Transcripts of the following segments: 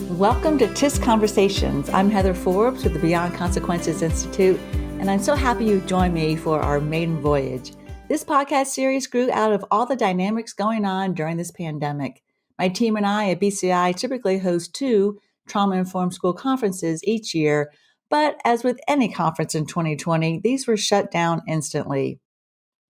Welcome to TISConversations. I'm Heather Forbes with the Beyond Consequences Institute, and I'm so happy you joined me for our maiden voyage. This podcast series grew out of all the dynamics going on during this pandemic. My team and I at BCI typically host 2 trauma-informed school conferences each year, but as with any conference in 2020, these were shut down instantly.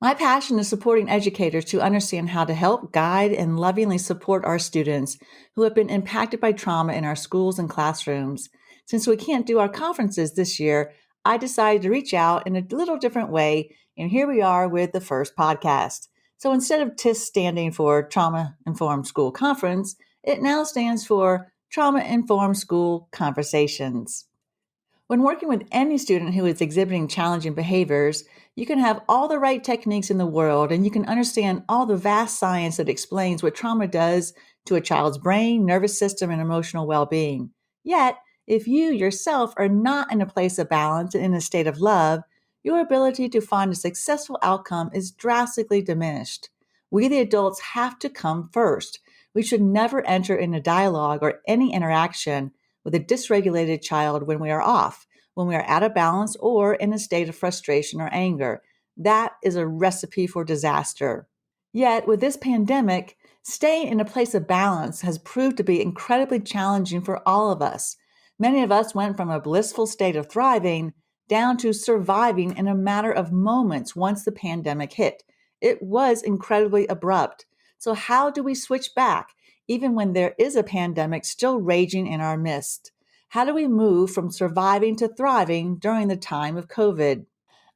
My passion is supporting educators to understand how to help guide and lovingly support our students who have been impacted by trauma in our schools and classrooms. Since we can't do our conferences this year, I decided to reach out in a little different way, and here we are with the first podcast. So instead of TIS standing for Trauma Informed School Conference, it now stands for Trauma Informed School Conversations. When working with any student who is exhibiting challenging behaviors, you can have all the right techniques in the world and you can understand all the vast science that explains what trauma does to a child's brain, nervous system, and emotional well-being. Yet, if you yourself are not in a place of balance and in a state of love, your ability to find a successful outcome is drastically diminished. We, the adults, have to come first. We should never enter into dialogue or any interaction with a dysregulated child when we are off, when we are out of balance, or in a state of frustration or anger. That is a recipe for disaster. Yet, with this pandemic, staying in a place of balance has proved to be incredibly challenging for all of us. Many of us went from a blissful state of thriving down to surviving in a matter of moments once the pandemic hit. It was incredibly abrupt. So, how do we switch back, even when there is a pandemic still raging in our midst? How do we move from surviving to thriving during the time of COVID?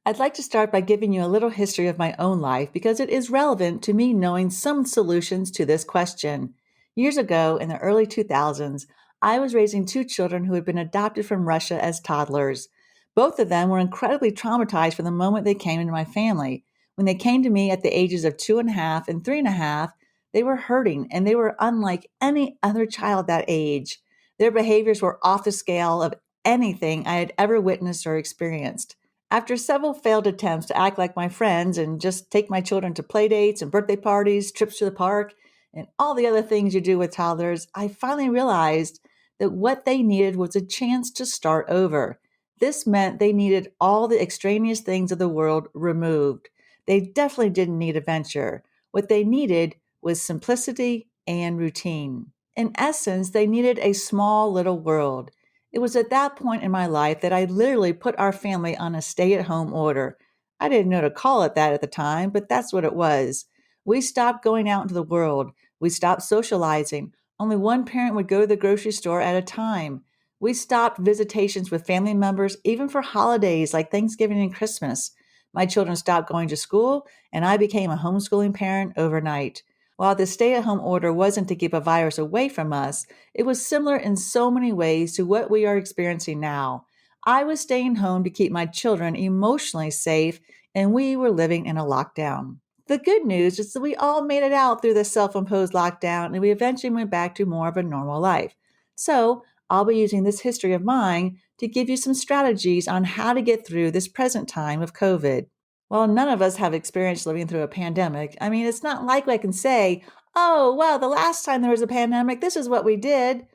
I'd like to start by giving you a little history of my own life because it is relevant to me knowing some solutions to this question. Years ago, in the early 2000s, I was raising 2 children who had been adopted from Russia as toddlers. Both of them were incredibly traumatized from the moment they came into my family. When they came to me at the ages of 2.5 and 3.5, they were hurting and they were unlike any other child that age. Their behaviors were off the scale of anything I had ever witnessed or experienced. After several failed attempts to act like my friends and just take my children to play dates and birthday parties, trips to the park, and all the other things you do with toddlers, I finally realized that what they needed was a chance to start over. This meant they needed all the extraneous things of the world removed. They definitely didn't need adventure. What they needed was simplicity and routine. In essence, they needed a small little world. It was at that point in my life that I literally put our family on a stay-at-home order. I didn't know to call it that at the time, but that's what it was. We stopped going out into the world. We stopped socializing. Only one parent would go to the grocery store at a time. We stopped visitations with family members, even for holidays like Thanksgiving and Christmas. My children stopped going to school, and I became a homeschooling parent overnight. While the stay-at-home order wasn't to keep a virus away from us, it was similar in so many ways to what we are experiencing now. I was staying home to keep my children emotionally safe, and we were living in a lockdown. The good news is that we all made it out through the self-imposed lockdown, and we eventually went back to more of a normal life. So, I'll be using this history of mine to give you some strategies on how to get through this present time of COVID. Well, none of us have experience living through a pandemic. I mean, it's not like I can say, oh, well, the last time there was a pandemic, this is what we did.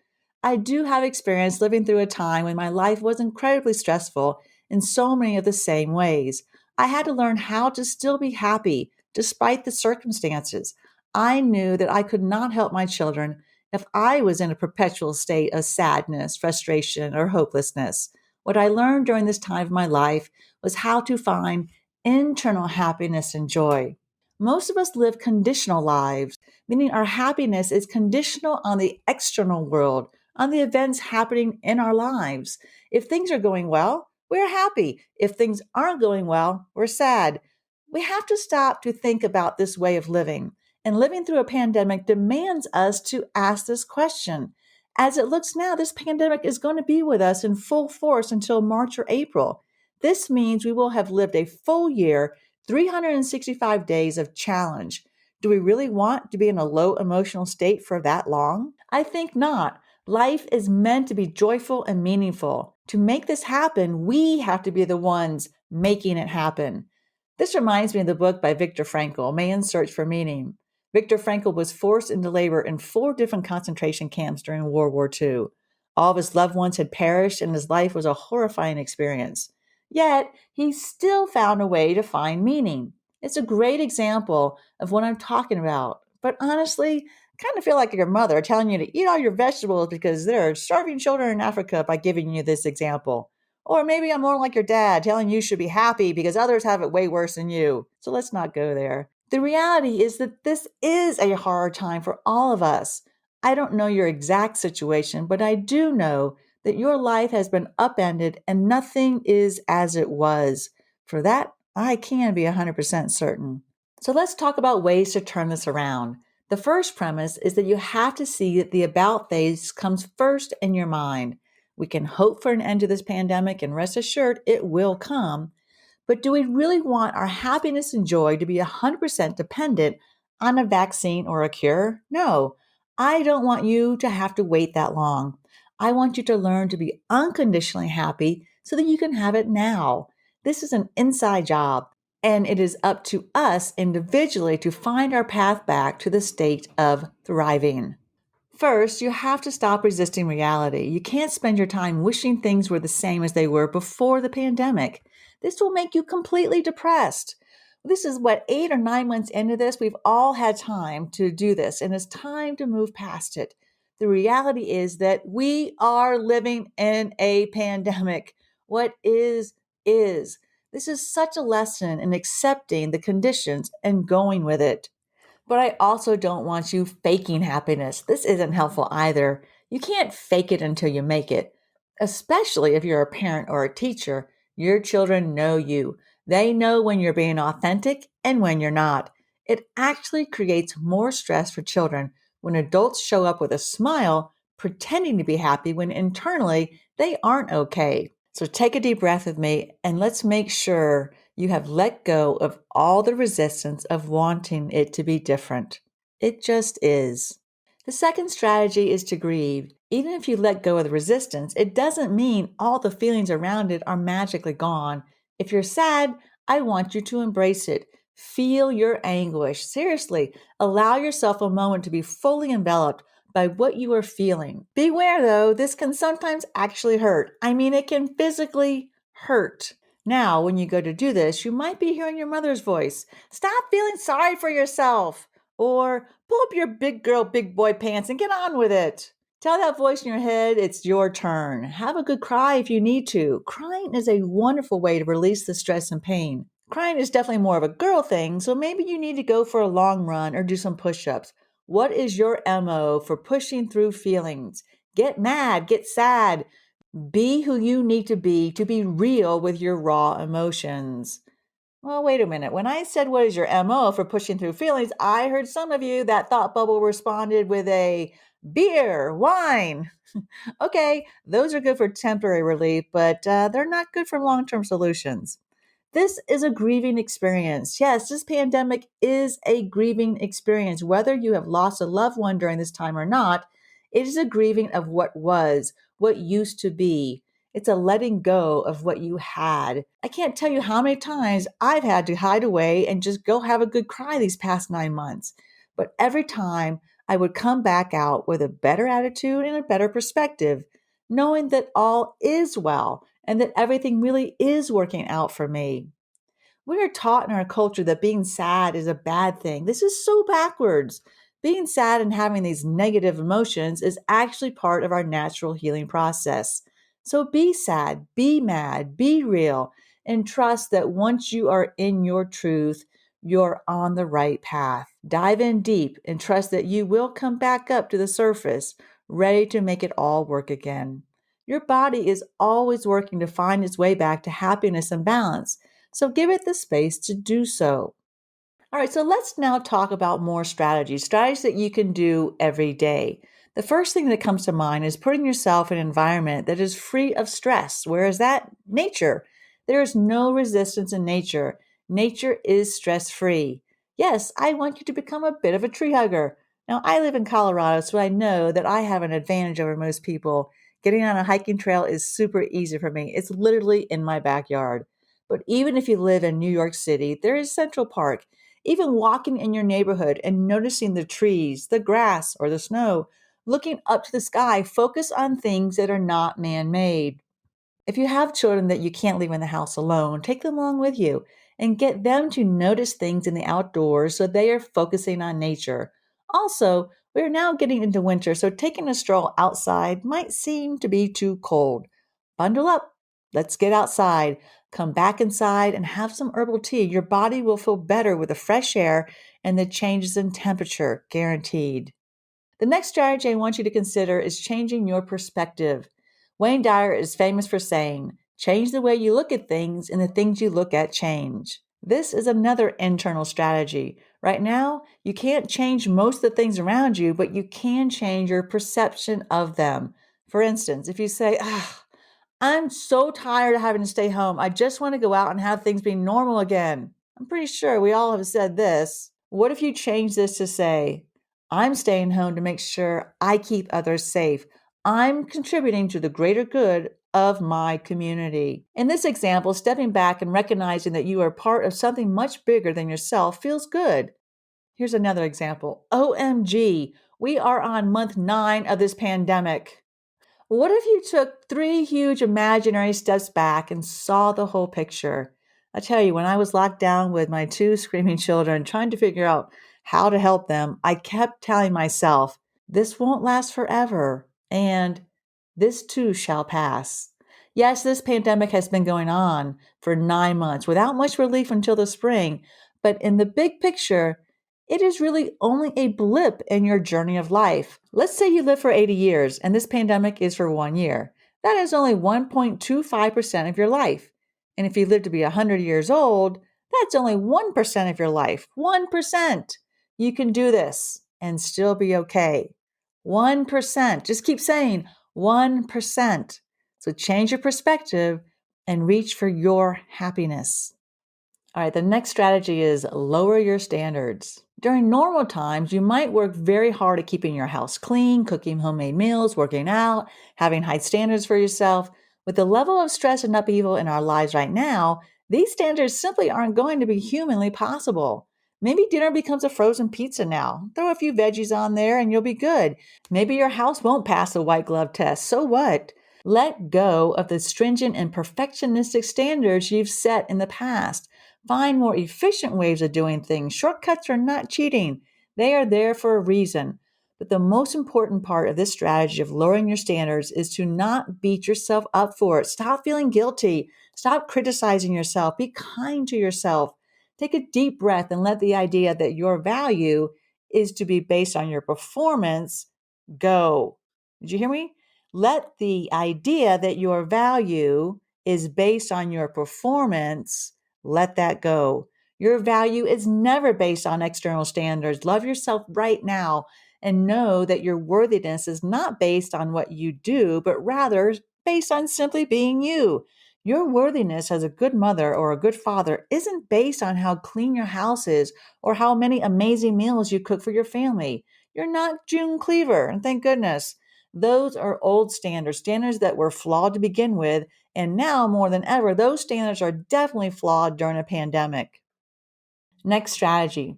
I do have experience living through a time when my life was incredibly stressful in so many of the same ways. I had to learn how to still be happy despite the circumstances. I knew that I could not help my children if I was in a perpetual state of sadness, frustration, or hopelessness. What I learned during this time of my life was how to find internal happiness and joy. Most of us live conditional lives, meaning our happiness is conditional on the external world, on the events happening in our lives. If things are going well, we're happy. If things aren't going well, we're sad. We have to stop to think about this way of living. And living through a pandemic demands us to ask this question. As it looks now, this pandemic is going to be with us in full force until March or April. This means we will have lived a full year, 365 days of challenge. Do we really want to be in a low emotional state for that long? I think not. Life is meant to be joyful and meaningful. To make this happen, we have to be the ones making it happen. This reminds me of the book by Viktor Frankl, Man's Search for Meaning. Viktor Frankl was forced into labor in 4 different concentration camps during World War II. All of his loved ones had perished, and his life was a horrifying experience. Yet, he still found a way to find meaning. It's a great example of what I'm talking about. But honestly, I kind of feel like your mother telling you to eat all your vegetables because there are starving children in Africa by giving you this example. Or maybe I'm more like your dad telling you should be happy because others have it way worse than you. So let's not go there. The reality is that this is a hard time for all of us. I don't know your exact situation, but I do know that your life has been upended and nothing is as it was. For that, I can be 100% certain. So let's talk about ways to turn this around. The first premise is that you have to see that the about phase comes first in your mind. We can hope for an end to this pandemic, and rest assured it will come. But do we really want our happiness and joy to be 100% dependent on a vaccine or a cure? No, I don't want you to have to wait that long. I want you to learn to be unconditionally happy so that you can have it now. This is an inside job, and it is up to us individually to find our path back to the state of thriving. First, you have to stop resisting reality. You can't spend your time wishing things were the same as they were before the pandemic. This will make you completely depressed. This is what, 8 or 9 months into this, we've all had time to do this, and it's time to move past it. The reality is that we are living in a pandemic. What is, is. This is such a lesson in accepting the conditions and going with it. But I also don't want you faking happiness. This isn't helpful either. You can't fake it until you make it, especially if you're a parent or a teacher. Your children know you. They know when you're being authentic and when you're not. It actually creates more stress for children when adults show up with a smile, pretending to be happy when internally they aren't okay. So take a deep breath with me and let's make sure you have let go of all the resistance of wanting it to be different. It just is. The second strategy is to grieve. Even if you let go of the resistance, it doesn't mean all the feelings around it are magically gone. If you're sad, I want you to embrace it. Feel your anguish. Seriously, allow yourself a moment to be fully enveloped by what you are feeling. Beware though, this can sometimes actually hurt. I mean, it can physically hurt. Now, when you go to do this, you might be hearing your mother's voice. Stop feeling sorry for yourself. Or pull up your big girl, big boy pants and get on with it. Tell that voice in your head it's your turn. Have a good cry if you need to. Crying is a wonderful way to release the stress and pain. Crying is definitely more of a girl thing, so maybe you need to go for a long run or do some push ups. What is your MO for pushing through feelings? Get mad, get sad. Be who you need to be real with your raw emotions. Well, wait a minute. When I said, what is your MO for pushing through feelings? I heard some of you, that thought bubble responded with a beer, wine. Okay, those are good for temporary relief, but they're not good for long term solutions. This is a grieving experience. Yes, this pandemic is a grieving experience. Whether you have lost a loved one during this time or not, it is a grieving of what was, what used to be. It's a letting go of what you had. I can't tell you how many times I've had to hide away and just go have a good cry these past 9 months. But every time I would come back out with a better attitude and a better perspective, knowing that all is well and that everything really is working out for me. We are taught in our culture that being sad is a bad thing. This is so backwards. Being sad and having these negative emotions is actually part of our natural healing process. So be sad, be mad, be real, and trust that once you are in your truth, you're on the right path. Dive in deep and trust that you will come back up to the surface, ready to make it all work again. Your body is always working to find its way back to happiness and balance. So give it the space to do so. All right, so let's now talk about more strategies that you can do every day. The first thing that comes to mind is putting yourself in an environment that is free of stress. Where is that? Nature. There is no resistance in nature. Nature is stress free. Yes, I want you to become a bit of a tree hugger. Now, I live in Colorado, so I know that I have an advantage over most people. Getting on a hiking trail is super easy for me. It's literally in my backyard. But even if you live in New York City, there is Central Park. Even walking in your neighborhood and noticing the trees, the grass, or the snow Looking up to the sky, focus on things that are not man-made. If you have children that you can't leave in the house alone, take them along with you and get them to notice things in the outdoors so they are focusing on nature. Also, we are now getting into winter, so taking a stroll outside might seem to be too cold. Bundle up. Let's get outside. Come back inside and have some herbal tea. Your body will feel better with the fresh air and the changes in temperature, guaranteed. The next strategy I want you to consider is changing your perspective. Wayne Dyer is famous for saying, change the way you look at things, and the things you look at change. This is another internal strategy. Right now, you can't change most of the things around you, but you can change your perception of them. For instance, if you say, I'm so tired of having to stay home. I just want to go out and have things be normal again. I'm pretty sure we all have said this. What if you change this to say, I'm staying home to make sure I keep others safe. I'm contributing to the greater good of my community. In this example, stepping back and recognizing that you are part of something much bigger than yourself feels good. Here's another example. OMG, we are on month 9 of this pandemic. What if you took 3 huge imaginary steps back and saw the whole picture? I tell you, when I was locked down with my 2 screaming children, trying to figure out how to help them, I kept telling myself, this won't last forever, and this too shall pass. Yes, this pandemic has been going on for 9 months without much relief until the spring, but in the big picture, it is really only a blip in your journey of life. Let's say you live for 80 years and this pandemic is for 1 year. That is only 1.25% of your life. And if you live to be 100 years old, that's only 1% of your life. 1%. You can do this and still be okay. 1%. Just keep saying 1%. So change your perspective and reach for your happiness. All right, the next strategy is lower your standards. During normal times, you might work very hard at keeping your house clean, cooking homemade meals, working out, having high standards for yourself. With the level of stress and upheaval in our lives right now, these standards simply aren't going to be humanly possible. Maybe dinner becomes a frozen pizza now. Throw a few veggies on there and you'll be good. Maybe your house won't pass a white glove test. So what? Let go of the stringent and perfectionistic standards you've set in the past. Find more efficient ways of doing things. Shortcuts are not cheating. They are there for a reason. But the most important part of this strategy of lowering your standards is to not beat yourself up for it. Stop feeling guilty. Stop criticizing yourself. Be kind to yourself. Take a deep breath and let the idea that your value is to be based on your performance go. Did you hear me? Let the idea that your value is based on your performance, let that go. Your value is never based on external standards. Love yourself right now and know that your worthiness is not based on what you do, but rather based on simply being you. Your worthiness as a good mother or a good father isn't based on how clean your house is or how many amazing meals you cook for your family. You're not June Cleaver, and thank goodness. Those are old standards, standards that were flawed to begin with. And now more than ever, those standards are definitely flawed during a pandemic. Next strategy,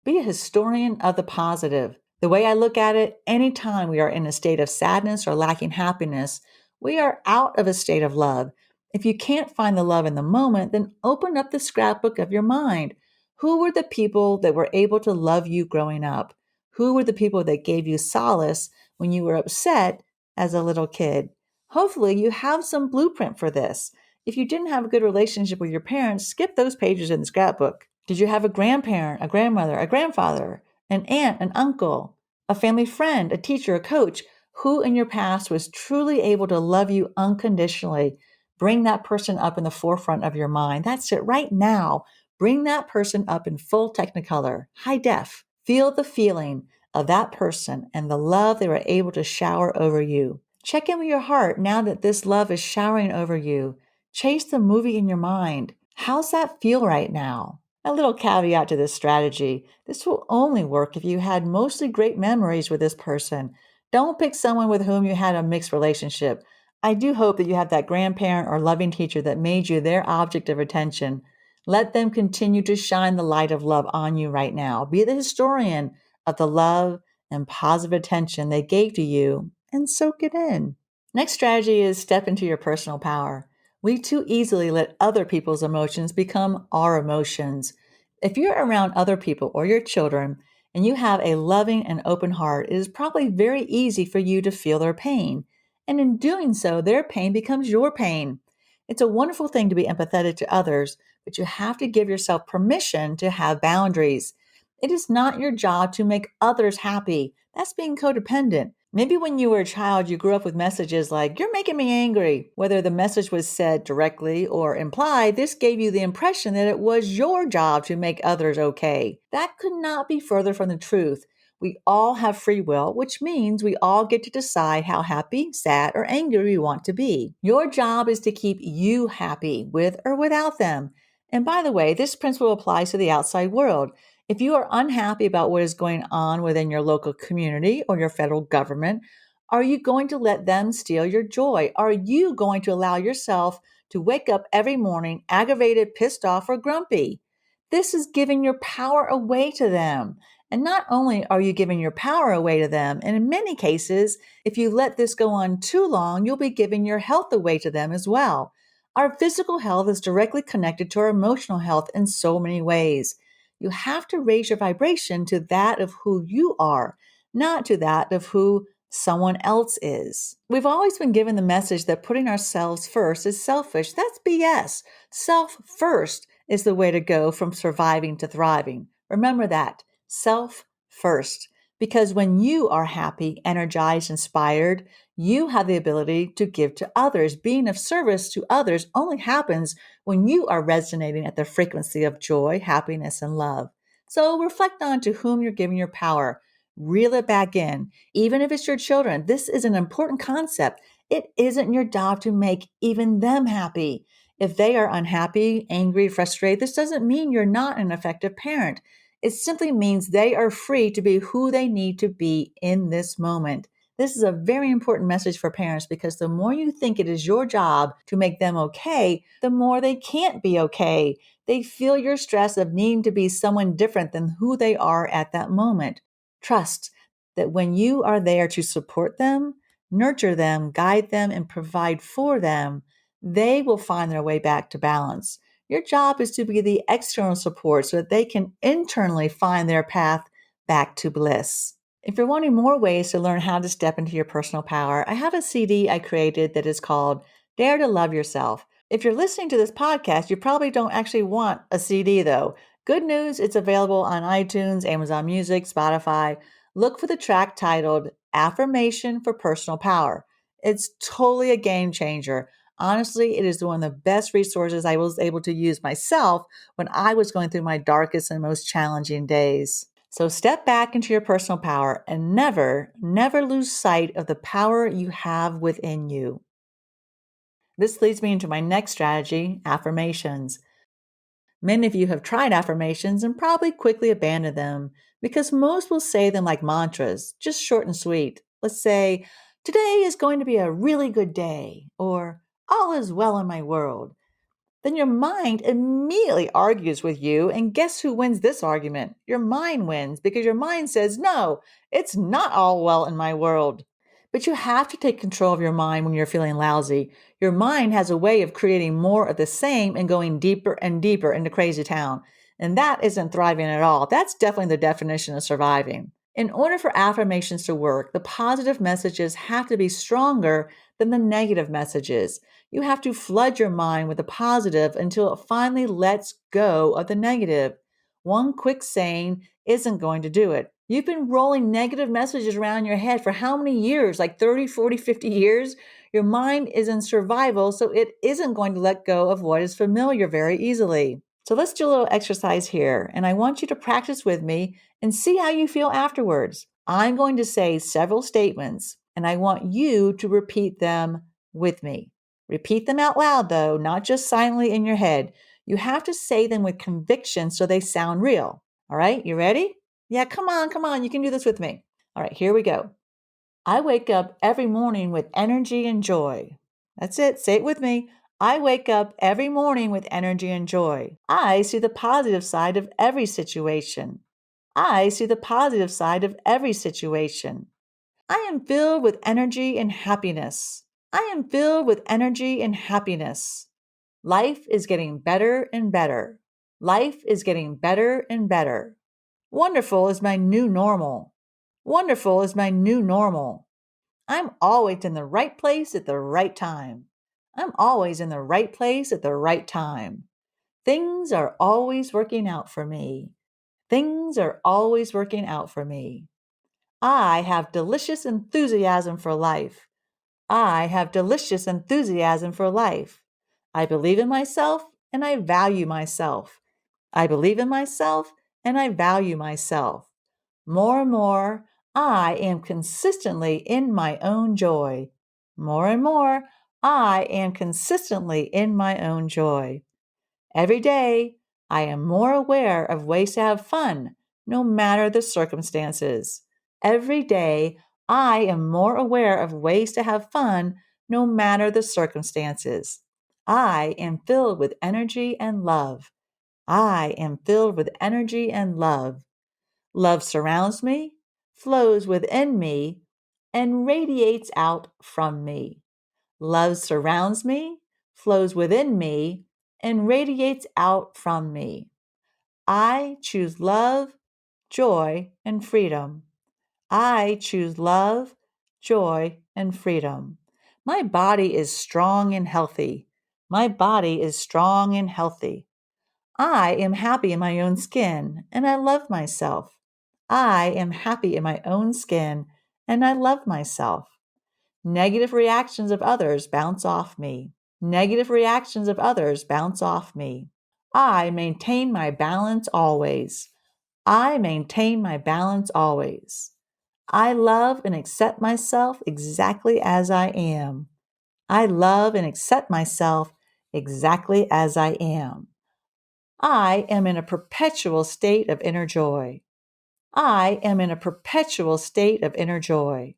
be a historian of the positive. The way I look at it, anytime we are in a state of sadness or lacking happiness, we are out of a state of love. If you can't find the love in the moment, then open up the scrapbook of your mind. Who were the people that were able to love you growing up? Who were the people that gave you solace when you were upset as a little kid? Hopefully, you have some blueprint for this. If you didn't have a good relationship with your parents, skip those pages in the scrapbook. Did you have a grandparent, a grandmother, a grandfather, an aunt, an uncle, a family friend, a teacher, a coach? Who in your past was truly able to love you unconditionally? Bring that person up in the forefront of your mind. That's it right now. Bring that person up in full Technicolor, high def. Feel the feeling of that person and the love they were able to shower over you. Check in with your heart now that this love is showering over you. Chase the movie in your mind. How's that feel right now? A little caveat to this strategy. This will only work if you had mostly great memories with this person. Don't pick someone with whom you had a mixed relationship. I do hope that you have that grandparent or loving teacher that made you their object of attention. Let them continue to shine the light of love on you right now. Be the historian of the love and positive attention they gave to you and soak it in. Next strategy is step into your personal power. We too easily let other people's emotions become our emotions. If you're around other people or your children and you have a loving and open heart, it is probably very easy for you to feel their pain. And in doing so, their pain becomes your pain. It's a wonderful thing to be empathetic to others, but you have to give yourself permission to have boundaries. It is not your job to make others happy. That's being codependent. Maybe when you were a child, you grew up with messages like, "You're making me angry." Whether the message was said directly or implied, this gave you the impression that it was your job to make others okay. That could not be further from the truth. We all have free will, which means we all get to decide how happy, sad, or angry we want to be. Your job is to keep you happy with or without them. And by the way, this principle applies to the outside world. If you are unhappy about what is going on within your local community or your federal government, are you going to let them steal your joy? Are you going to allow yourself to wake up every morning aggravated, pissed off, or grumpy? This is giving your power away to them. And not only are you giving your power away to them, and in many cases, if you let this go on too long, you'll be giving your health away to them as well. Our physical health is directly connected to our emotional health in so many ways. You have to raise your vibration to that of who you are, not to that of who someone else is. We've always been given the message that putting ourselves first is selfish. That's BS. Self first is the way to go from surviving to thriving. Remember that. Self first. Because when you are happy, energized, inspired, you have the ability to give to others. Being of service to others only happens when you are resonating at the frequency of joy, happiness, and love. So reflect on to whom you're giving your power. Reel it back in. Even if it's your children, this is an important concept. It isn't your job to make even them happy. If they are unhappy, angry, frustrated, this doesn't mean you're not an effective parent. It simply means they are free to be who they need to be in this moment. This is a very important message for parents because the more you think it is your job to make them okay, the more they can't be okay. They feel your stress of needing to be someone different than who they are at that moment. Trust that when you are there to support them, nurture them, guide them, and provide for them, they will find their way back to balance. Your job is to be the external support so that they can internally find their path back to bliss. If you're wanting more ways to learn how to step into your personal power, I have a CD I created that is called Dare to Love Yourself. If you're listening to this podcast, you probably don't actually want a CD though. Good news, it's available on iTunes, Amazon Music, Spotify. Look for the track titled Affirmation for Personal Power. It's totally a game changer. Honestly, it is one of the best resources I was able to use myself when I was going through my darkest and most challenging days. So step back into your personal power and never, never lose sight of the power you have within you. This leads me into my next strategy, affirmations. Many of you have tried affirmations and probably quickly abandoned them because most will say them like mantras, just short and sweet. Let's say, "Today is going to be a really good day," or "All is well in my world." Then your mind immediately argues with you. And guess who wins this argument? Your mind wins because your mind says, "No, it's not all well in my world." But you have to take control of your mind when you're feeling lousy. Your mind has a way of creating more of the same and going deeper and deeper into crazy town. And that isn't thriving at all. That's definitely the definition of surviving. In order for affirmations to work, the positive messages have to be stronger than the negative messages. You have to flood your mind with the positive until it finally lets go of the negative. One quick saying isn't going to do it. You've been rolling negative messages around your head for how many years? Like 30, 40, 50 years? Your mind is in survival, so it isn't going to let go of what is familiar very easily. So let's do a little exercise here, and I want you to practice with me and see how you feel afterwards. I'm going to say several statements, and I want you to repeat them with me. Repeat them out loud, though, not just silently in your head. You have to say them with conviction so they sound real. All right, you ready? Yeah, come on, come on. You can do this with me. All right, here we go. I wake up every morning with energy and joy. That's it. Say it with me. I wake up every morning with energy and joy. I see the positive side of every situation. I see the positive side of every situation. I am filled with energy and happiness. I am filled with energy and happiness. Life is getting better and better. Life is getting better and better. Wonderful is my new normal. Wonderful is my new normal. I'm always in the right place at the right time. I'm always in the right place at the right time. Things are always working out for me. Things are always working out for me. I have delicious enthusiasm for life. I have delicious enthusiasm for life. I believe in myself and I value myself. I believe in myself and I value myself. More and more, I am consistently in my own joy. More and more, I am consistently in my own joy. Every day, I am more aware of ways to have fun, no matter the circumstances. Every day, I am more aware of ways to have fun, no matter the circumstances. I am filled with energy and love. I am filled with energy and love. Love surrounds me, flows within me, and radiates out from me. Love surrounds me, flows within me, and radiates out from me. I choose love, joy, and freedom. I choose love, joy, and freedom. My body is strong and healthy. My body is strong and healthy. I am happy in my own skin, and I love myself. I am happy in my own skin, and I love myself. Negative reactions of others bounce off me. Negative reactions of others bounce off me. I maintain my balance always. I maintain my balance always. I love and accept myself exactly as I am. I love and accept myself exactly as I am. I am in a perpetual state of inner joy. I am in a perpetual state of inner joy.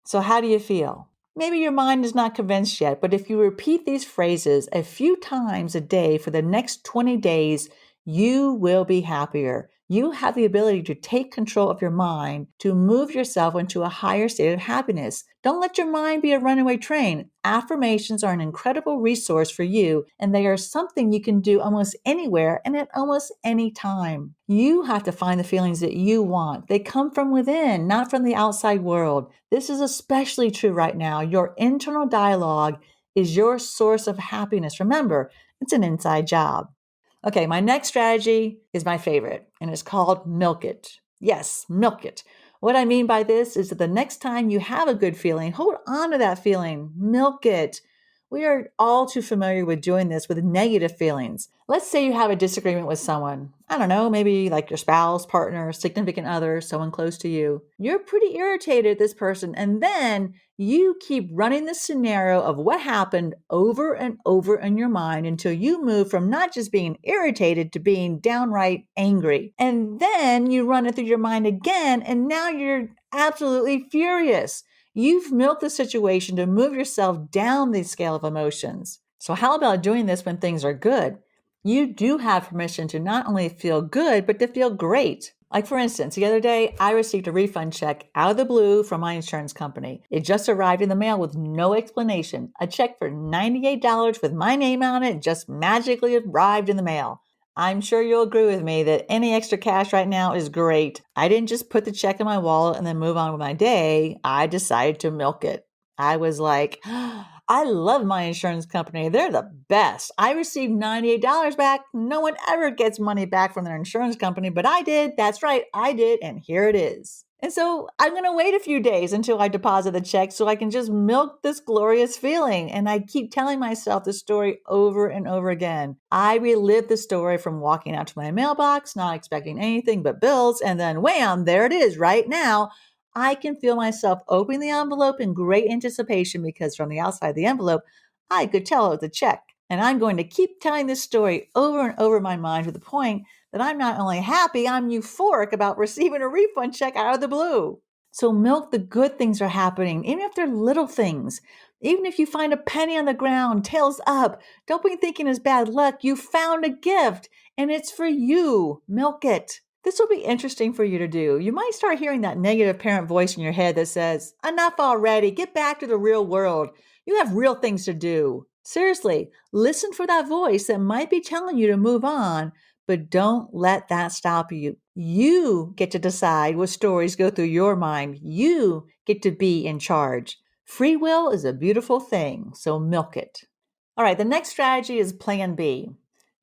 So, how do you feel? Maybe your mind is not convinced yet, but if you repeat these phrases a few times a day for the next 20 days, you will be happier. You have the ability to take control of your mind to move yourself into a higher state of happiness. Don't let your mind be a runaway train. Affirmations are an incredible resource for you, and they are something you can do almost anywhere and at almost any time. You have to find the feelings that you want. They come from within, not from the outside world. This is especially true right now. Your internal dialogue is your source of happiness. Remember, it's an inside job. Okay, my next strategy is my favorite, and it's called milk it. Yes, milk it. What I mean by this is that the next time you have a good feeling, hold on to that feeling, milk it. We are all too familiar with doing this with negative feelings. Let's say you have a disagreement with someone. I don't know, maybe like your spouse, partner, significant other, someone close to you. You're pretty irritated at this person, and then you keep running the scenario of what happened over and over in your mind until you move from not just being irritated to being downright angry. And then you run it through your mind again, and now you're absolutely furious. You've milked the situation to move yourself down the scale of emotions. So, how about doing this when things are good? You do have permission to not only feel good, but to feel great. Like, for instance, the other day, I received a refund check out of the blue from my insurance company. It just arrived in the mail with no explanation. A check for $98 with my name on it just magically arrived in the mail. I'm sure you'll agree with me that any extra cash right now is great. I didn't just put the check in my wallet and then move on with my day. I decided to milk it. I was like, I love my insurance company. They're the best. I received $98 back. No one ever gets money back from their insurance company, but I did. That's right, I did. And here it is. And so I'm going to wait a few days until I deposit the check so I can just milk this glorious feeling. And I keep telling myself the story over and over again. I relive the story from walking out to my mailbox, not expecting anything but bills. And then wham, there it is right now. I can feel myself opening the envelope in great anticipation because from the outside of the envelope, I could tell it was a check. And I'm going to keep telling this story over and over in my mind to the point that I'm not only happy, I'm euphoric about receiving a refund check out of the blue. So milk the good things are happening, even if they're little things. Even if you find a penny on the ground, tails up, don't be thinking it's bad luck. You found a gift and it's for you. Milk it. This will be interesting for you to do. You might start hearing that negative parent voice in your head that says, enough already, get back to the real world. You have real things to do. Seriously, listen for that voice that might be telling you to move on, but don't let that stop you. You get to decide what stories go through your mind. You get to be in charge. Free will is a beautiful thing, so milk it. All right, the next strategy is Plan B.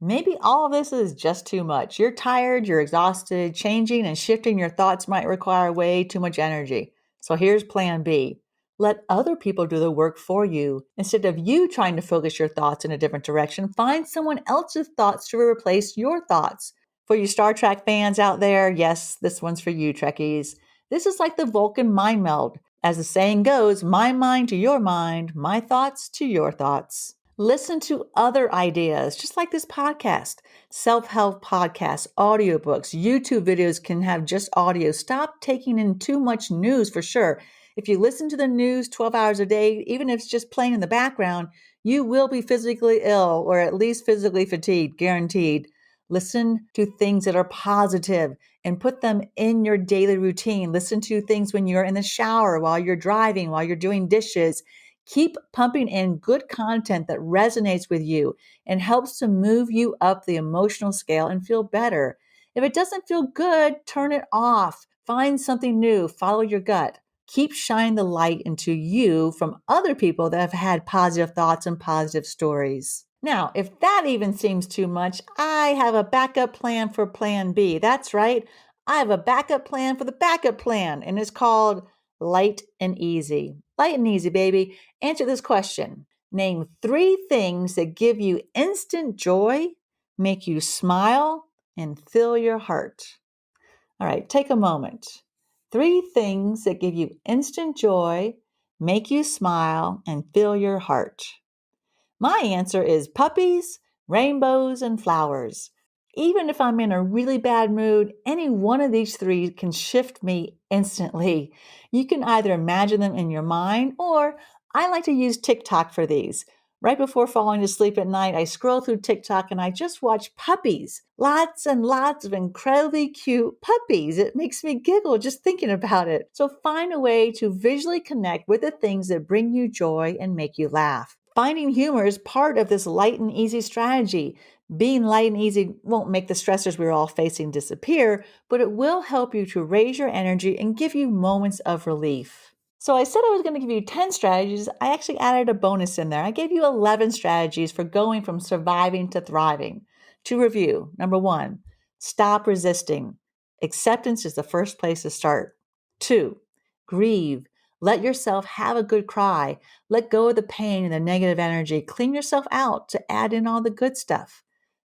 Maybe all of this is just too much. You're tired, you're exhausted, changing and shifting your thoughts might require way too much energy. So here's Plan B. Let other people do the work for you. Instead of you trying to focus your thoughts in a different direction, find someone else's thoughts to replace your thoughts. For you Star Trek fans out there, yes, this one's for you, Trekkies. This is like the Vulcan mind meld. As the saying goes, my mind to your mind, my thoughts to your thoughts. Listen to other ideas, just like this podcast. Self-help podcasts, audiobooks, YouTube videos can have just audio. Stop taking in too much news for sure. If you listen to the news 12 hours a day, even if it's just playing in the background, you will be physically ill or at least physically fatigued, guaranteed. Listen to things that are positive and put them in your daily routine. Listen to things when you're in the shower, while you're driving, while you're doing dishes. Keep pumping in good content that resonates with you and helps to move you up the emotional scale and feel better. If it doesn't feel good, turn it off. Find something new. Follow your gut. Keep shining the light into you from other people that have had positive thoughts and positive stories. Now, if that even seems too much, I have a backup plan for Plan B. That's right. I have a backup plan for the backup plan, and it's called Light and Easy. Light and easy, baby. Answer this question. Name 3 things that give you instant joy, make you smile, and fill your heart. All right, take a moment. 3 things that give you instant joy, make you smile, and fill your heart. My answer is puppies, rainbows, and flowers. Even if I'm in a really bad mood, any one of these 3 can shift me instantly. You can either imagine them in your mind, or I like to use TikTok for these. Right before falling to sleep at night, I scroll through TikTok and I just watch puppies. Lots and lots of incredibly cute puppies. It makes me giggle just thinking about it. So find a way to visually connect with the things that bring you joy and make you laugh. Finding humor is part of this light and easy strategy. Being light and easy won't make the stressors we're all facing disappear, but it will help you to raise your energy and give you moments of relief. So I said I was going to give you 10 strategies. I actually added a bonus in there. I gave you 11 strategies for going from surviving to thriving. To review, number 1, stop resisting. Acceptance is the first place to start. 2, grieve. Let yourself have a good cry. Let go of the pain and the negative energy. Clean yourself out to add in all the good stuff.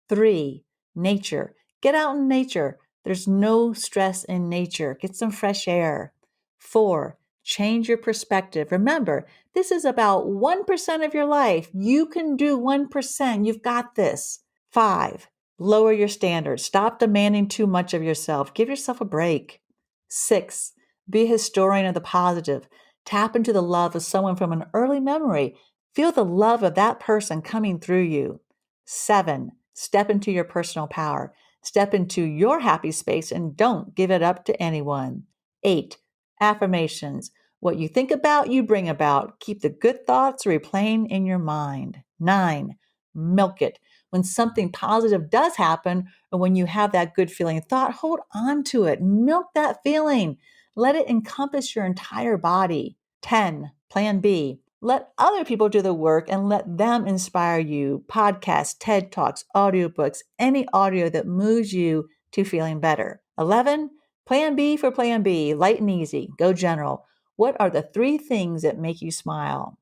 3, nature. Get out in nature. There's no stress in nature. Get some fresh air. 4, change your perspective. Remember, this is about 1% of your life. You can do 1%. You've got this. 5, lower your standards. Stop demanding too much of yourself. Give yourself a break. 6, be a historian of the positive. Tap into the love of someone from an early memory. Feel the love of that person coming through you. 7, step into your personal power. Step into your happy space and don't give it up to anyone. 8, affirmations. What you think about, you bring about. Keep the good thoughts replaying in your mind. 9, milk it. When something positive does happen, or when you have that good feeling thought, hold on to it. Milk that feeling. Let it encompass your entire body. 10, Plan B. Let other people do the work and let them inspire you. Podcasts, TED Talks, audiobooks, any audio that moves you to feeling better. 11, Plan B for Plan B. Light and easy. Go general. What are the 3 things that make you smile?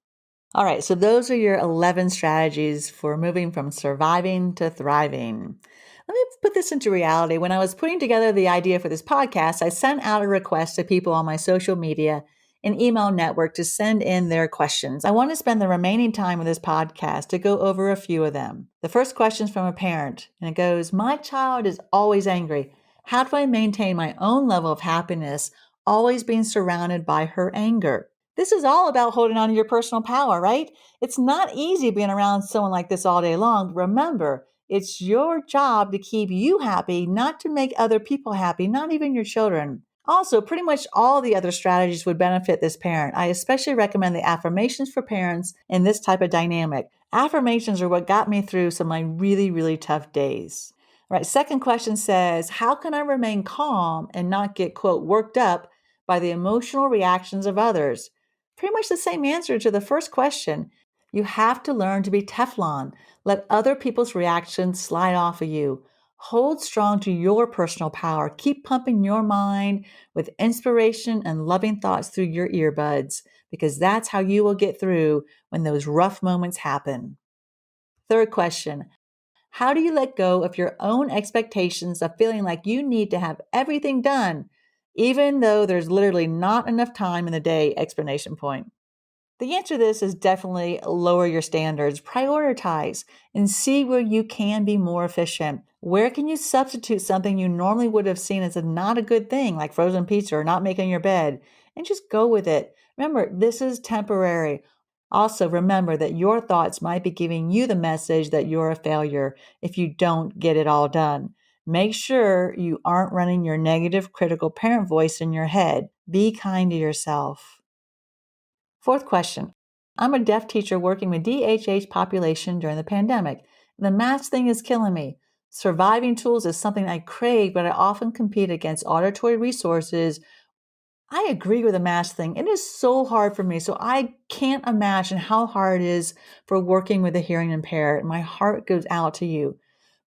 All right, so those are your 11 strategies for moving from surviving to thriving. Let me put this into reality. When I was putting together the idea for this podcast, I sent out a request to people on my social media and email network to send in their questions. I want to spend the remaining time of this podcast to go over a few of them. The first question is from a parent, and it goes, my child is always angry. How do I maintain my own level of happiness, always being surrounded by her anger? This is all about holding on to your personal power, right? It's not easy being around someone like this all day long. Remember, It's your job to keep you happy, not to make other people happy, not even your children. Also, pretty much all the other strategies would benefit this parent. I especially recommend the affirmations for parents in this type of dynamic. Affirmations are what got me through some of my really, really tough days. All right, second question says, how can I remain calm and not get, quote, worked up by the emotional reactions of others? Pretty much the same answer to the first question. You have to learn to be Teflon. Let other people's reactions slide off of you. Hold strong to your personal power. Keep pumping your mind with inspiration and loving thoughts through your earbuds, because that's how you will get through when those rough moments happen. Third question, how do you let go of your own expectations of feeling like you need to have everything done, even though there's literally not enough time in the day? Explanation point. The answer to this is definitely lower your standards, prioritize, and see where you can be more efficient. Where can you substitute something you normally would have seen as not a good thing, like frozen pizza or not making your bed, and just go with it. Remember, this is temporary. Also, remember that your thoughts might be giving you the message that you're a failure if you don't get it all done. Make sure you aren't running your negative, critical parent voice in your head. Be kind to yourself. Fourth question. I'm a deaf teacher working with DHH population during the pandemic. The mask thing is killing me. Surviving tools is something I crave, but I often compete against auditory resources. I agree with the mask thing. It is so hard for me. So I can't imagine how hard it is for working with a hearing impaired. My heart goes out to you.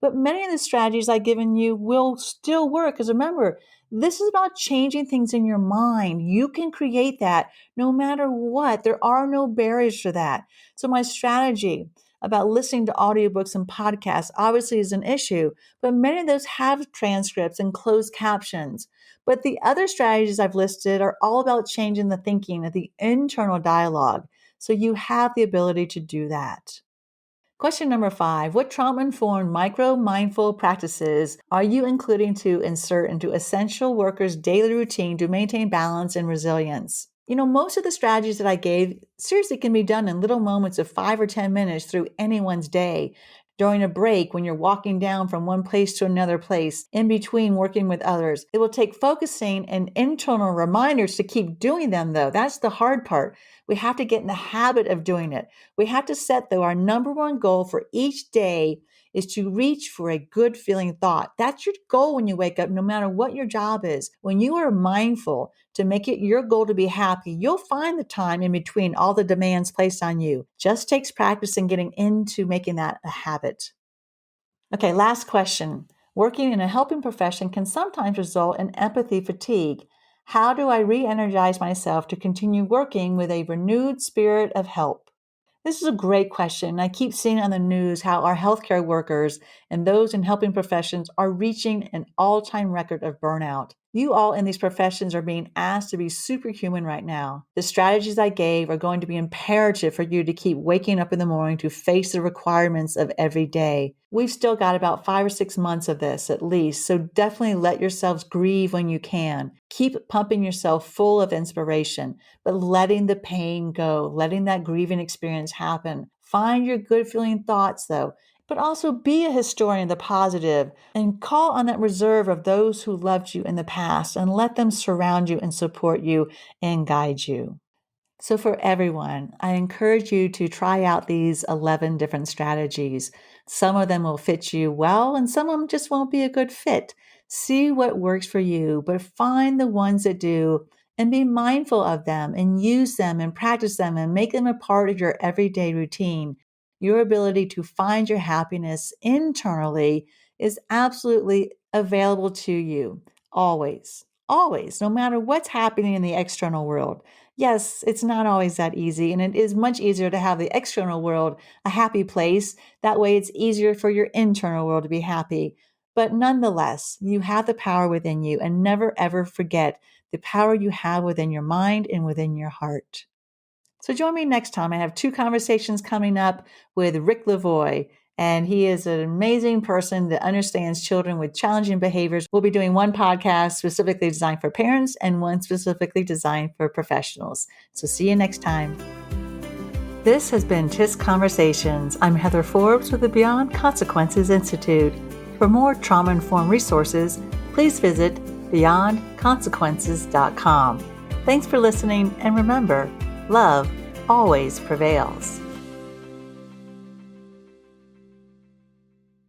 But many of the strategies I've given you will still work. Because remember, this is about changing things in your mind. You can create that no matter what. There are no barriers to that. So my strategy about listening to audiobooks and podcasts obviously is an issue, but many of those have transcripts and closed captions. But the other strategies I've listed are all about changing the thinking of the internal dialogue. So you have the ability to do that. Question number 5. What trauma-informed micro-mindful practices are you including to insert into essential workers' daily routine to maintain balance and resilience? Most of the strategies that I gave seriously can be done in little moments of 5 or 10 minutes through anyone's day. During a break, when you're walking down from one place to another place, in between working with others. It will take focusing and internal reminders to keep doing them, though. That's the hard part. We have to get in the habit of doing it. We have to set, though, our number one goal for each day is to reach for a good feeling thought. That's your goal when you wake up, no matter what your job is. When you are mindful to make it your goal to be happy, you'll find the time in between all the demands placed on you. Just takes practice and getting into making that a habit. Okay, last question. Working in a helping profession can sometimes result in empathy fatigue. How do I re-energize myself to continue working with a renewed spirit of help? This is a great question. I keep seeing on the news how our healthcare workers and those in helping professions are reaching an all-time record of burnout. You all in these professions are being asked to be superhuman right now. The strategies I gave are going to be imperative for you to keep waking up in the morning to face the requirements of every day. We've still got about 5 or 6 months of this at least, so definitely let yourselves grieve when you can. Keep pumping yourself full of inspiration, but letting the pain go, letting that grieving experience happen. Find your good feeling thoughts though, but also be a historian of the positive and call on that reserve of those who loved you in the past and let them surround you and support you and guide you. So for everyone, I encourage you to try out these 11 different strategies. Some of them will fit you well, and some of them just won't be a good fit. See what works for you, but find the ones that do and be mindful of them and use them and practice them and make them a part of your everyday routine. Your ability to find your happiness internally is absolutely available to you always, always, no matter what's happening in the external world. Yes, it's not always that easy, and it is much easier to have the external world a happy place. That way, it's easier for your internal world to be happy. But nonetheless, you have the power within you, and never ever forget the power you have within your mind and within your heart. So join me next time. I have 2 conversations coming up with Rick Lavoie, and he is an amazing person that understands children with challenging behaviors. We'll be doing one podcast specifically designed for parents and one specifically designed for professionals. So see you next time. This has been TISConversations. I'm Heather Forbes with the Beyond Consequences Institute. For more trauma-informed resources, please visit beyondconsequences.com. Thanks for listening, and remember, love always prevails.